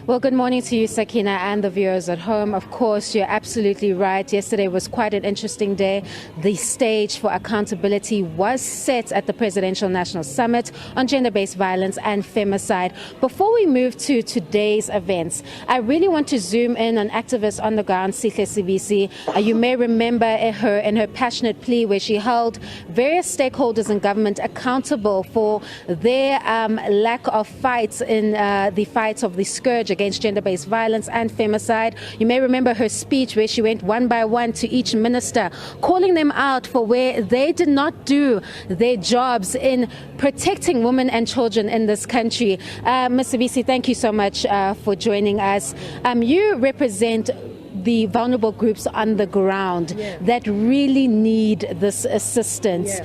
Well, good morning to you, Sakina, and the viewers at home. Of course, you're absolutely right. Yesterday was quite an interesting day. The stage for accountability was set at the Presidential National Summit on gender-based violence and femicide. Before we move to today's events, I really want to zoom in on activists on the ground, Sihle Sibisi. You may remember her in her passionate plea where she held various stakeholders in government accountable for their lack of fights in the fights of the scourge against gender-based violence and femicide. You may remember her speech where she went one by one to each minister, calling them out for where they did not do their jobs in protecting women and children in this country. Ms. Sibisi, thank you so much for joining us. You represent the vulnerable groups on the ground that really need this assistance.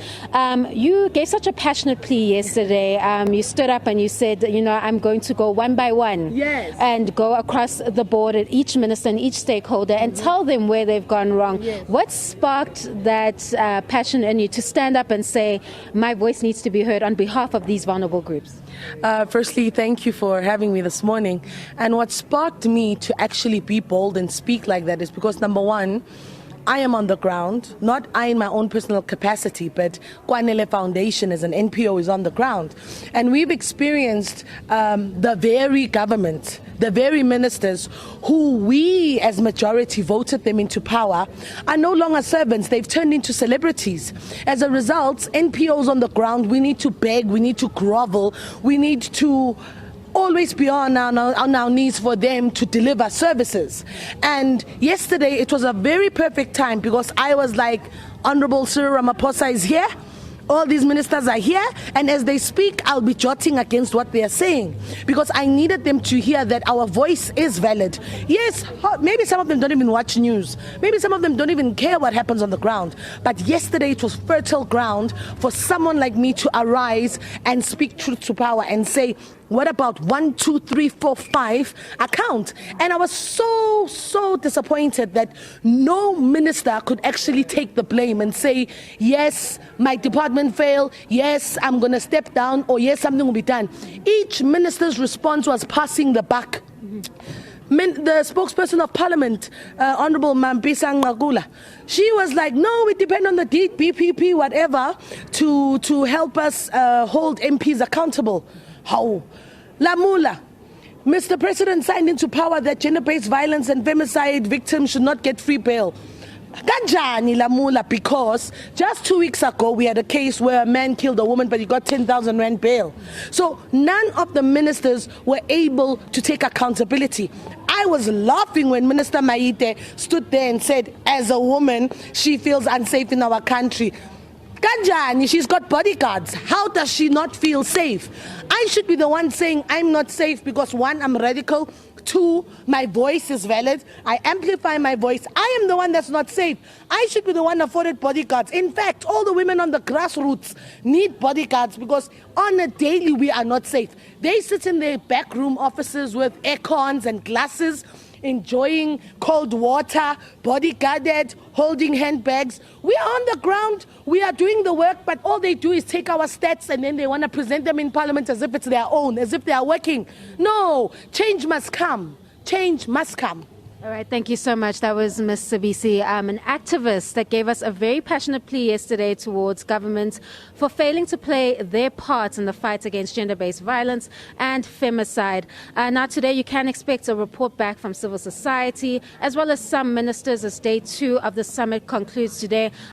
You gave such a passionate plea yesterday. You stood up and you said, I'm going to go one by one and go across the board at each minister and each stakeholder and tell them where they've gone wrong. What sparked that passion in you to stand up and say, my voice needs to be heard on behalf of these vulnerable groups? Firstly, thank you for having me this morning. And what sparked me to actually be bold and speak like that is because, number one, I am on the ground, not I in my own personal capacity, but Kwanele Foundation as an NPO is on the ground. And we've experienced the very government, the very ministers who we as majority voted them into power are no longer servants. They've turned into celebrities. As a result, NPOs on the ground, we need to beg, we need to grovel, we need to always be on our knees for them to deliver services. And yesterday it was a very perfect time because I was like, Honorable Cyril Ramaphosa is here, all these ministers are here, and as they speak, I'll be jotting against what they are saying because I needed them to hear that our voice is valid. Yes, maybe some of them don't even watch news. Maybe some of them don't even care what happens on the ground. But yesterday it was fertile ground for someone like me to arise and speak truth to power and say, what about 1, 2, 3, 4, 5 account? And I was so disappointed that no minister could actually take the blame and say, yes, my department failed, yes, I'm going to step down, or yes, something will be done. Each minister's response was passing the buck. The spokesperson of Parliament, Honorable Mampisa Ngagula, she was like, no, we depend on the BPP, whatever, to help us hold MPs accountable. How? Lamula, Mr. President signed into power that gender-based violence and femicide victims should not get free bail. Kanjani Lamula, because just 2 weeks ago we had a case where a man killed a woman but he got 10,000 rand bail. So none of the ministers were able to take accountability. I was laughing when Minister Maite stood there and said, as a woman, she feels unsafe in our country. Kanjani, she's got bodyguards. How does she not feel safe? I should be the one saying I'm not safe because 1, I'm radical. 2, my voice is valid. I amplify my voice. I am the one that's not safe. I should be the one afforded bodyguards. In fact, all the women on the grassroots need bodyguards because on a daily we are not safe. They sit in their backroom offices with aircons and glasses, enjoying cold water, bodyguarded, holding handbags. We are on the ground, we are doing the work, but all they do is take our stats and then they want to present them in Parliament as if it's their own, as if they are working. No, change must come. Change must come. All right, thank you so much. That was Ms. Sibisi, an activist that gave us a very passionate plea yesterday towards government for failing to play their part in the fight against gender-based violence and femicide. Now today you can expect a report back from civil society as well as some ministers as day 2 of the summit concludes today.